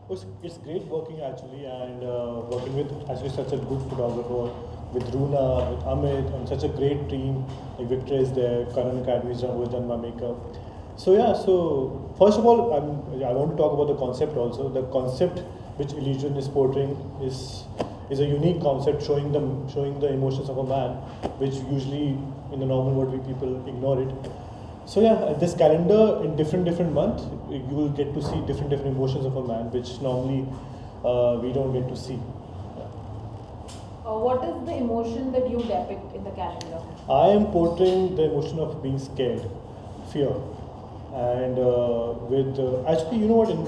It's great working actually, and working with actually such a good photographer, with Runa, with Amit, and such a great team. Like Victor is there, Karan Academy is who has done my makeup. So yeah, so first of all, I want to talk about the concept also. The concept which Illusion is portraying is a unique concept, showing the emotions of a man, which usually in the normal world we people ignore it. So yeah, this calendar in different month, you will get to see different emotions of a man, which normally we don't get to see. What is the emotion that you depict in the calendar? I am portraying the emotion of being scared, fear, and with actually, you know what? In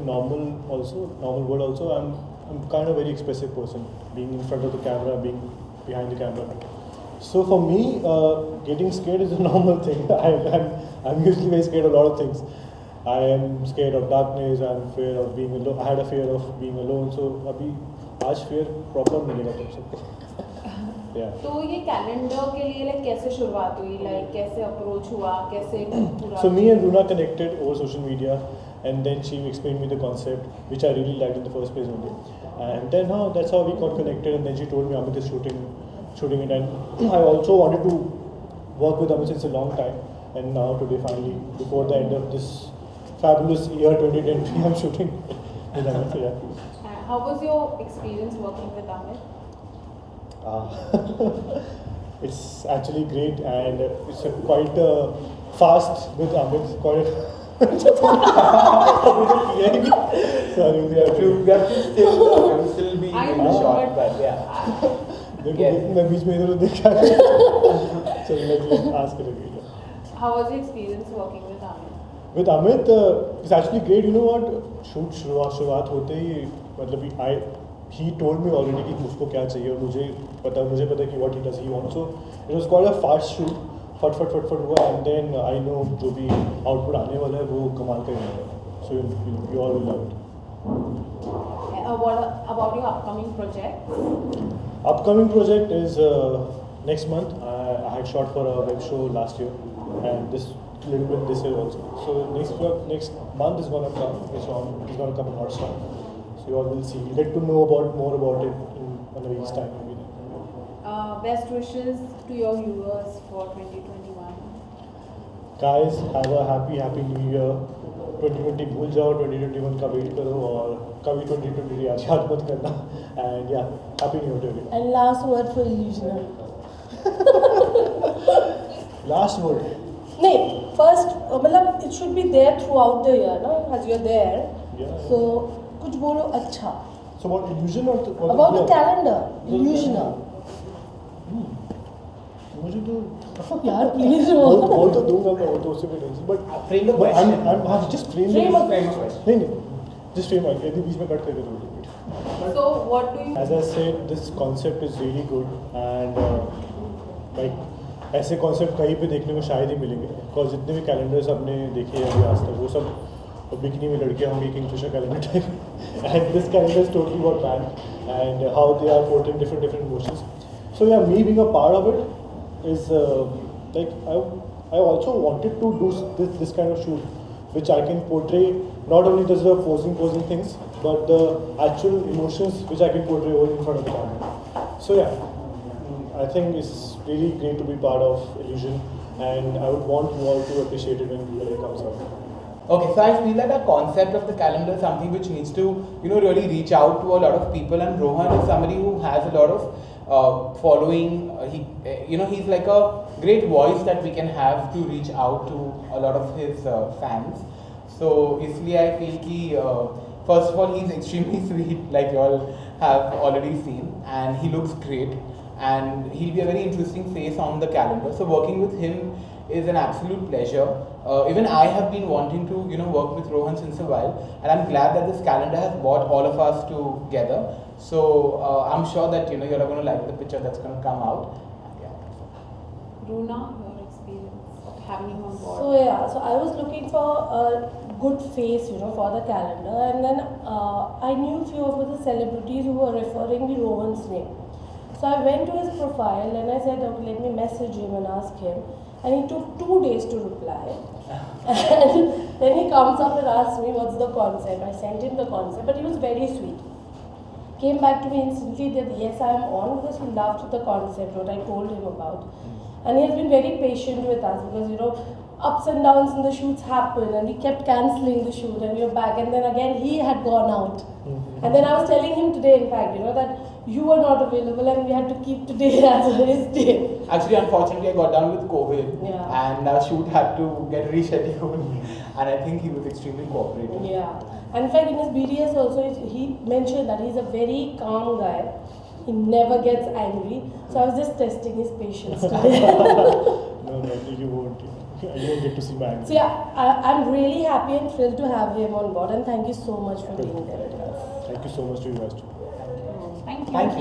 normal world also, I'm kind of very expressive person, being in front of the camera, being behind the camera. So for me, getting scared is a normal thing. I'm usually very scared of a lot of things. I am scared of darkness. I'm afraid of being alone. I had a fear of being alone. So अभी आज fear proper मिलेगा तुम सबको. Yeah. तो ये calendar के लिए like कैसे शुरुआत हुई, like कैसे अप्रोच हुआ, कैसे पूरा? So me and Runa connected over social media, and then she explained me the concept, which I really liked in the first place only. And then that's how we got connected. And then she told me Amit is shooting it, and I also wanted to work with Amit since a long time. And now today finally, before the end of this fabulous year 2020, I'm shooting with Amit. Yeah. How was your experience working with Amit? It's actually great, and it's quite fast with Amit. Quite. Sorry, We have to still be I in the know, shot, but- but yeah. देखो Yes. मैं बीच में इधर उधर देखा चलो let's ask it again. How was your experience working with Amit? With Amit, it's actually great. You know what? शुरुआत होते ही मतलब he told me already कि उसको क्या चाहिए और मुझे पता कि what he does he wants. So it was quite a fast shoot. फट हुआ, and then I know जो भी output आने वाला है वो कमाल का ही होगा. So you all will love it. What about your upcoming project? Upcoming project is next month. I had shot for a web show last year, and this little bit this year also. So next month is gonna come. It's gonna come in Hotstar. So you all will see. You get to know more about it in a week's time. Maybe. Best wishes to your viewers for 2021. Guys, have a happy new year. 2020 भूल जाओ, 2021 का wait करो और कभी 2020 याद मत करना. And yeah, happy new year to everyone. And last word for Illusioner. Last word. नहीं, first मतलब it should be there throughout the year, no? As you're there. Yeah. So कुछ बोलो अच्छा. So what illusion or About the calendar, Illusioner. मुझे तो यार please बोल तो दूंगा मैं, वो तो उससे भी tension, but Frame the question. I'm just frame Frame a question. नहीं just frame it, अभी बीच में कट करके दो. So what do you? As I said, this concept is really good, and like ऐसे concept कहीं पे देखने को शायद ही मिलेंगे, because जितने भी calendars आपने देखे हैं अभी आज तक वो सब बिकनी में लड़कियाँ होंगी Kingfisher calendar type, and this calendar is totally about man and how they are portraying different emotions. So yeah, me being a part of it is like I also wanted to do this kind of shoot, which I can portray not only just the posing things, but the actual emotions which I can portray over in front of the camera. So yeah, I think it's really great to be part of Illusion, and I would want you all to appreciate it when it comes out. Okay, so I feel that the concept of the calendar is something which needs to, really reach out to a lot of people, and Rohan is somebody who has a lot of following. He's like a great voice that we can have to reach out to a lot of his fans. So, इसलिए I feel कि first of all he's extremely sweet, like you all have already seen, and he looks great, and he'll be a very interesting face on the calendar. So working with him is an absolute pleasure. Even I have been wanting to, work with Rohan since a while, and I'm glad that this calendar has brought all of us together. So I'm sure that you're going to like the picture that's going to come out. Runa, your experience of having him on board. So yeah, so I was looking for a good face, for the calendar, and then I knew few of the celebrities who were referring the Rohan's name. So I went to his profile and I said, okay, let me message him and ask him. And he took 2 days to reply. And then he comes up and asks me, what's the concept? I sent him the concept, but he was very sweet. Came back to me instantly that yes, I am on, because he loved the concept, what I told him about. And he has been very patient with us because, you know, ups and downs in the shoots happen and we kept cancelling the shoot and we were back, and then again he had gone out. And then I was telling him today, in fact, you know, that you were not available and we had to keep today as his day. Actually, unfortunately, I got down with COVID, Yeah. and our shoot had to get rescheduled. And I think he was extremely cooperative. Yeah. And in fact, in his BDS also, he mentioned that he's a very calm guy. He never gets angry. So I was just testing his patience today. No, you won't. You won't get to see my anger. So yeah, I'm really happy and thrilled to have him on board, and thank you so much for being there with us. Thank you so much to you guys too. Thank you. Thank you.